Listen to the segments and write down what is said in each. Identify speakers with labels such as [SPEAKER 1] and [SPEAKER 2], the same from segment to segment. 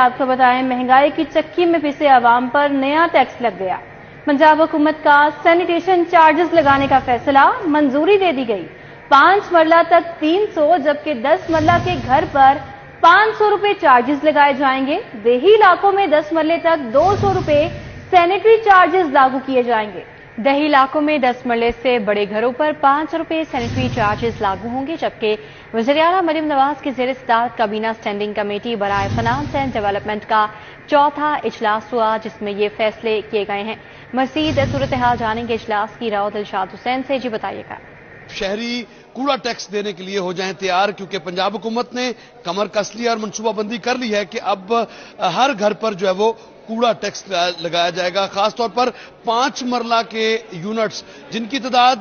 [SPEAKER 1] آپ کو بتائیں مہنگائی کی چکی میں پسے عوام پر نیا ٹیکس لگ گیا۔ پنجاب حکومت کا سینیٹیشن چارجز لگانے کا فیصلہ، منظوری دے دی گئی۔ 5 مرلہ تک 300 جبکہ 10 مرلہ کے گھر پر 500 روپے چارجز لگائے جائیں گے۔ دیہی علاقوں میں 10 مرلے تک 200 روپے سینیٹری چارجز لاگو کیے جائیں گے۔
[SPEAKER 2] دیہی علاقوں میں 10 مرلے سے بڑے گھروں پر 500 روپے سینیٹری چارجز لاگو ہوں گے، جبکہ وزیراعلیٰ مریم نواز کی زیر صدارت کابینہ اسٹینڈنگ کمیٹی برائے فنانس اینڈ ڈیولپمنٹ کا چوتھا اجلاس ہوا، جس میں یہ فیصلے کیے گئے ہیں۔ مزید صورتحال جانیں گے اجلاس کی راؤ دلشاد حسین سے۔ جی بتائیے گا۔
[SPEAKER 3] شہری کوڑا ٹیکس دینے کے لیے ہو جائیں تیار، کیونکہ پنجاب حکومت نے کمر کس لی اور منصوبہ بندی کر لی ہے کہ اب ہر گھر پر جو ہے وہ کوڑا ٹیکس لگایا جائے گا، خاص طور پر 5 مرلہ کے یونٹس جن کی تعداد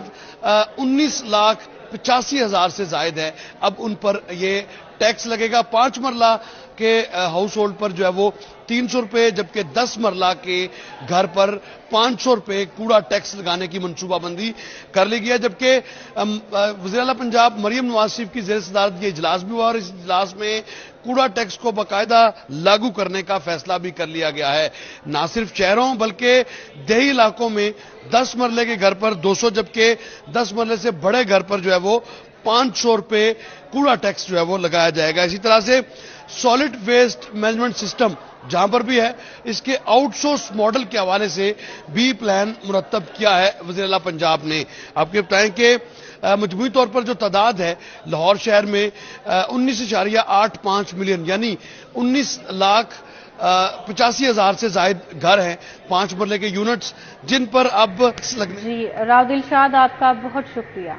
[SPEAKER 3] 19,85,000 سے زائد ہے، اب ان پر یہ ٹیکس لگے گا۔ 5 مرلہ کے ہاؤس ہولڈ پر جو ہے وہ 300 روپے، جبکہ 10 مرلہ کے گھر پر 500 روپے کوڑا ٹیکس لگانے کی منصوبہ بندی کر لی گئی ہے۔ جبکہ وزیراعلیٰ پنجاب مریم نواز شریف کی زیر صدارت یہ اجلاس بھی ہوا اور اس اجلاس میں کوڑا ٹیکس کو باقاعدہ لاگو کرنے کا فیصلہ بھی کر لیا گیا ہے۔ نہ صرف شہروں بلکہ دیہی علاقوں میں 10 مرلے کے گھر پر 200 جبکہ 10 مرلے سے بڑے گھر پر جو ہے وہ 500 روپے کوڑا ٹیکس جو ہے وہ لگایا جائے گا۔ اسی طرح سے سالڈ ویسٹ مینجمنٹ سسٹم جہاں پر بھی ہے، اس کے آؤٹ سورس ماڈل کے حوالے سے بھی پلان مرتب کیا ہے وزیراعلیٰ پنجاب نے۔ آپ کو بتائیں کہ مجموعی طور پر جو تعداد ہے لاہور شہر میں 19.85 ملین یعنی 19,85,000 سے زائد گھر ہیں، 5 مرلے کے یونٹس جن پر اب لگنے۔
[SPEAKER 1] جی راؤ دلشاد، آپ کا بہت شکریہ۔